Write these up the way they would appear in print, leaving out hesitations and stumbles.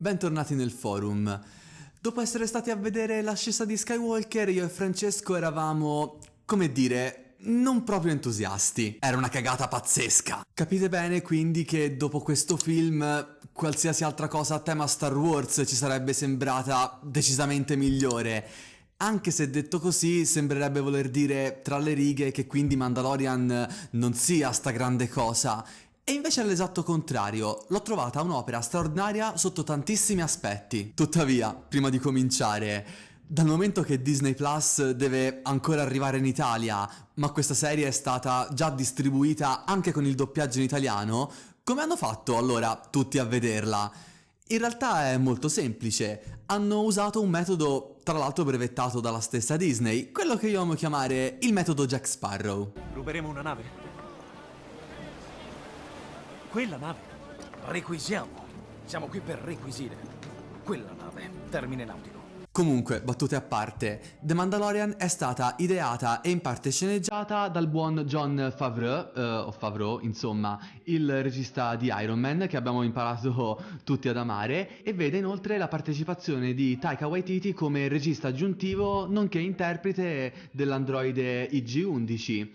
Bentornati nel forum. Dopo essere stati a vedere l'ascesa di Skywalker, io e Francesco eravamo, come dire, non proprio entusiasti. Era una cagata pazzesca. Capite bene quindi che dopo questo film qualsiasi altra cosa a tema Star Wars ci sarebbe sembrata decisamente migliore. Anche se detto così sembrerebbe voler dire tra le righe che quindi Mandalorian non sia sta grande cosa. E invece è l'esatto contrario, l'ho trovata un'opera straordinaria sotto tantissimi aspetti. Tuttavia, prima di cominciare, dal momento che Disney Plus deve ancora arrivare in Italia, ma questa serie è stata già distribuita anche con il doppiaggio in italiano, come hanno fatto allora tutti a vederla? In realtà è molto semplice, hanno usato un metodo tra l'altro brevettato dalla stessa Disney, quello che io amo chiamare il metodo Jack Sparrow. Ruberemo una nave? Quella nave. Requisiamo. Siamo qui per requisire. Quella nave. Termine nautico. Comunque, battute a parte, The Mandalorian è stata ideata e in parte sceneggiata dal buon Jon Favreau, insomma, il regista di Iron Man che abbiamo imparato tutti ad amare, e vede inoltre la partecipazione di Taika Waititi come regista aggiuntivo nonché interprete dell'androide IG-11.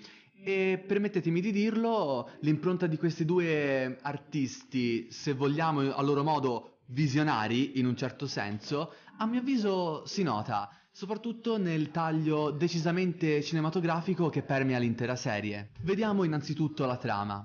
E permettetemi di dirlo, l'impronta di questi due artisti, se vogliamo a loro modo visionari in un certo senso, a mio avviso si nota, soprattutto nel taglio decisamente cinematografico che permea l'intera serie. Vediamo innanzitutto la trama.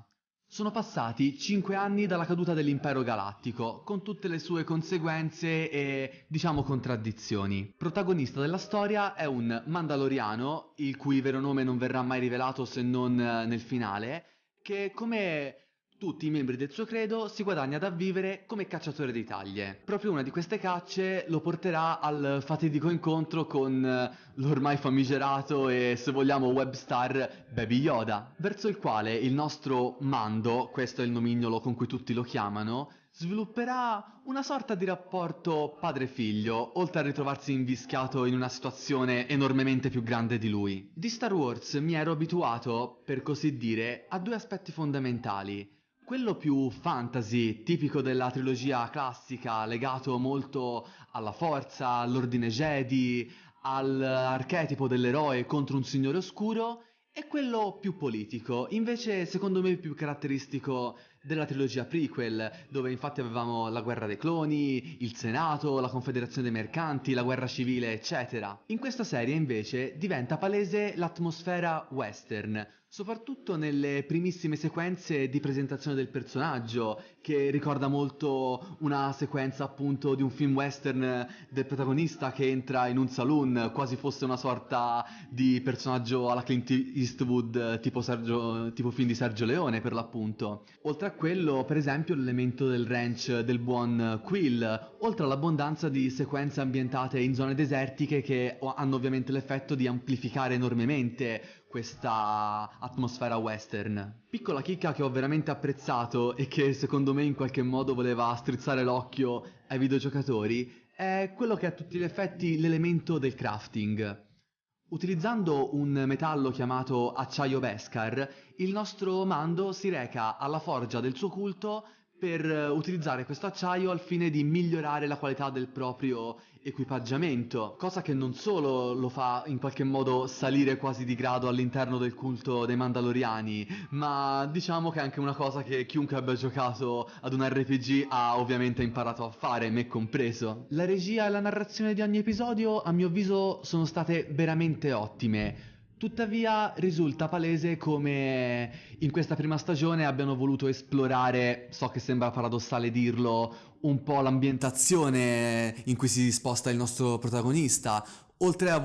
Sono passati 5 anni dalla caduta dell'Impero Galattico, con tutte le sue conseguenze e, diciamo, contraddizioni. Protagonista della storia è un Mandaloriano, il cui vero nome non verrà mai rivelato se non nel finale, che come tutti i membri del suo credo si guadagna da vivere come cacciatore di taglie. Proprio una di queste cacce lo porterà al fatidico incontro con l'ormai famigerato e, se vogliamo, web star Baby Yoda, verso il quale il nostro Mando, questo è il nomignolo con cui tutti lo chiamano, svilupperà una sorta di rapporto padre-figlio, oltre a ritrovarsi invischiato in una situazione enormemente più grande di lui. Di Star Wars mi ero abituato, per così dire, a due aspetti fondamentali. Quello più fantasy, tipico della trilogia classica, legato molto alla forza, all'ordine Jedi, all'archetipo dell'eroe contro un signore oscuro, e quello più politico, invece secondo me più caratteristico della trilogia prequel, dove infatti avevamo la guerra dei cloni, il Senato, la Confederazione dei Mercanti, la guerra civile, eccetera. In questa serie invece diventa palese l'atmosfera western, soprattutto nelle primissime sequenze di presentazione del personaggio, che ricorda molto una sequenza appunto di un film western del protagonista che entra in un saloon, quasi fosse una sorta di personaggio alla Clint Eastwood, tipo film di Sergio Leone per l'appunto. Oltre a quello, per esempio, l'elemento del ranch del buon Quill, oltre all'abbondanza di sequenze ambientate in zone desertiche che hanno ovviamente l'effetto di amplificare enormemente questa atmosfera western. Piccola chicca che ho veramente apprezzato e che secondo me in qualche modo voleva strizzare l'occhio ai videogiocatori è quello che è a tutti gli effetti l'elemento del crafting. Utilizzando un metallo chiamato acciaio Beskar, il nostro Mando si reca alla forgia del suo culto per utilizzare questo acciaio al fine di migliorare la qualità del proprio equipaggiamento, cosa che non solo lo fa in qualche modo salire quasi di grado all'interno del culto dei Mandaloriani, ma diciamo che è anche una cosa che chiunque abbia giocato ad un RPG ha ovviamente imparato a fare, me compreso. La regia e la narrazione di ogni episodio, a mio avviso, sono state veramente ottime. Tuttavia risulta palese come in questa prima stagione abbiano voluto esplorare, so che sembra paradossale dirlo, un po' l'ambientazione in cui si sposta il nostro protagonista, oltre a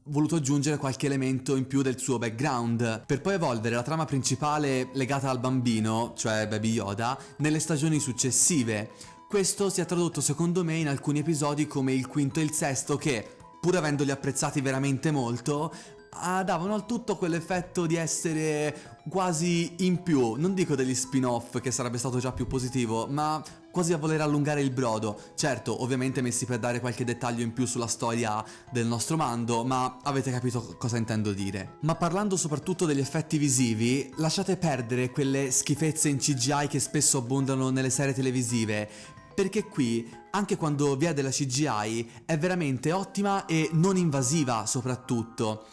voluto aggiungere qualche elemento in più del suo background, per poi evolvere la trama principale legata al bambino, cioè Baby Yoda, nelle stagioni successive. Questo si è tradotto secondo me in alcuni episodi come il quinto e il sesto che, pur avendoli apprezzati veramente molto, davano al tutto quell'effetto di essere quasi in più, non dico degli spin-off che sarebbe stato già più positivo, ma quasi a voler allungare il brodo. Certo, ovviamente messi per dare qualche dettaglio in più sulla storia del nostro Mando, ma avete capito cosa intendo dire. Ma parlando soprattutto degli effetti visivi, lasciate perdere quelle schifezze in CGI che spesso abbondano nelle serie televisive, perché qui, anche quando vi è della CGI, è veramente ottima e non invasiva soprattutto.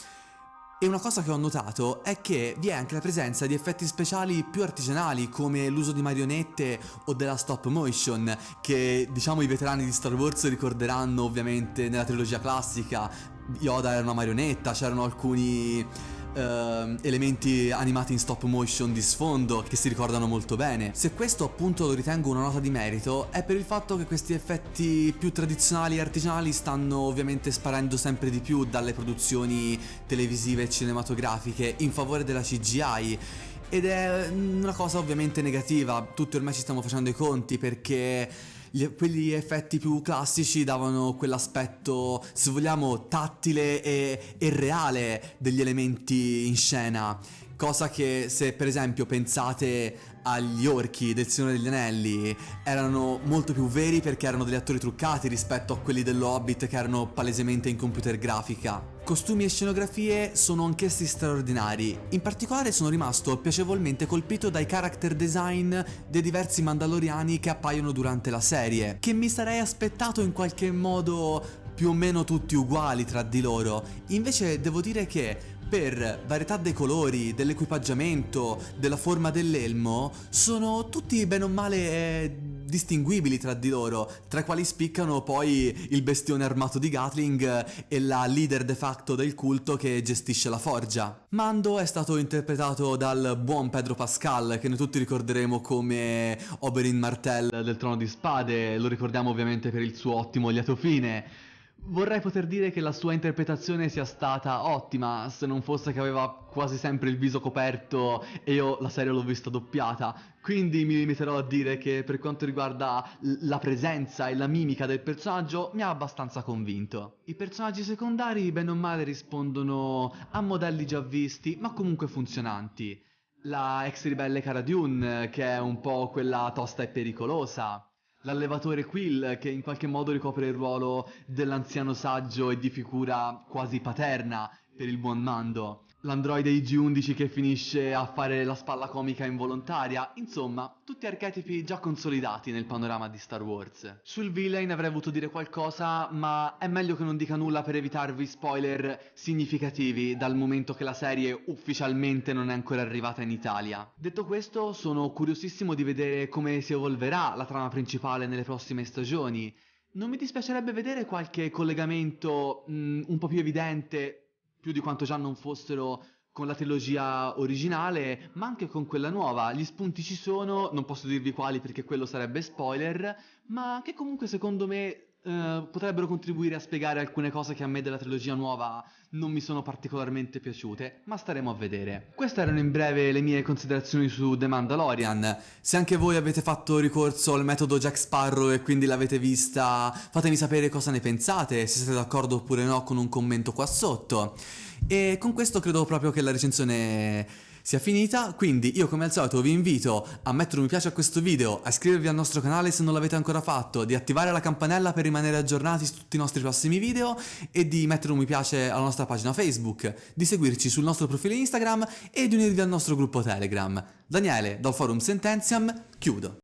E una cosa che ho notato è che vi è anche la presenza di effetti speciali più artigianali, come l'uso di marionette o della stop motion, che diciamo i veterani di Star Wars ricorderanno ovviamente nella trilogia classica. Yoda era una marionetta, c'erano alcuni elementi animati in stop motion di sfondo che si ricordano molto bene. Se questo appunto lo ritengo una nota di merito è per il fatto che questi effetti più tradizionali e artigianali stanno ovviamente sparendo sempre di più dalle produzioni televisive e cinematografiche in favore della CGI. Ed è una cosa ovviamente negativa, tutti ormai ci stiamo facendo i conti perché quegli effetti più classici davano quell'aspetto, se vogliamo, tattile e reale degli elementi in scena. Cosa che, se per esempio pensate agli orchi del Signore degli Anelli, erano molto più veri perché erano degli attori truccati rispetto a quelli dello Hobbit che erano palesemente in computer grafica. Costumi e scenografie sono anch'essi straordinari. In particolare sono rimasto piacevolmente colpito dai character design dei diversi Mandaloriani che appaiono durante la serie, che mi sarei aspettato in qualche modo più o meno tutti uguali tra di loro. Invece devo dire che per varietà dei colori, dell'equipaggiamento, della forma dell'elmo, sono tutti bene o male distinguibili tra di loro, tra i quali spiccano poi il bestione armato di Gatling e la leader de facto del culto che gestisce la forgia. Mando è stato interpretato dal buon Pedro Pascal, che noi tutti ricorderemo come Oberyn Martell del Trono di Spade, lo ricordiamo ovviamente per il suo ottimo lieto fine. Vorrei poter dire che la sua interpretazione sia stata ottima, se non fosse che aveva quasi sempre il viso coperto e io la serie l'ho vista doppiata, quindi mi limiterò a dire che per quanto riguarda la presenza e la mimica del personaggio mi ha abbastanza convinto. I personaggi secondari bene o male rispondono a modelli già visti, ma comunque funzionanti. La ex ribelle Cara Dune, che è un po' quella tosta e pericolosa. L'allevatore Quill, che in qualche modo ricopre il ruolo dell'anziano saggio e di figura quasi paterna per il buon Mando. L'androide IG-11 che finisce a fare la spalla comica involontaria. Insomma, tutti archetipi già consolidati nel panorama di Star Wars. Sul villain avrei voluto dire qualcosa, ma è meglio che non dica nulla per evitarvi spoiler significativi, dal momento che la serie ufficialmente non è ancora arrivata in Italia. Detto questo, sono curiosissimo di vedere come si evolverà la trama principale nelle prossime stagioni. Non mi dispiacerebbe vedere qualche collegamento un po' più evidente, più di quanto già non fossero con la trilogia originale, ma anche con quella nuova. Gli spunti ci sono, non posso dirvi quali perché quello sarebbe spoiler, ma che comunque secondo me potrebbero contribuire a spiegare alcune cose che a me della trilogia nuova non mi sono particolarmente piaciute, ma staremo a vedere. Queste erano in breve le mie considerazioni su The Mandalorian. Se anche voi avete fatto ricorso al metodo Jack Sparrow e quindi l'avete vista, fatemi sapere cosa ne pensate, se siete d'accordo oppure no con un commento qua sotto. E con questo credo proprio che la recensione sia finita, quindi io come al solito vi invito a mettere un mi piace a questo video, a iscrivervi al nostro canale se non l'avete ancora fatto, di attivare la campanella per rimanere aggiornati su tutti i nostri prossimi video e di mettere un mi piace alla nostra pagina Facebook, di seguirci sul nostro profilo Instagram e di unirvi al nostro gruppo Telegram. Daniele, dal forum Sententiam, chiudo.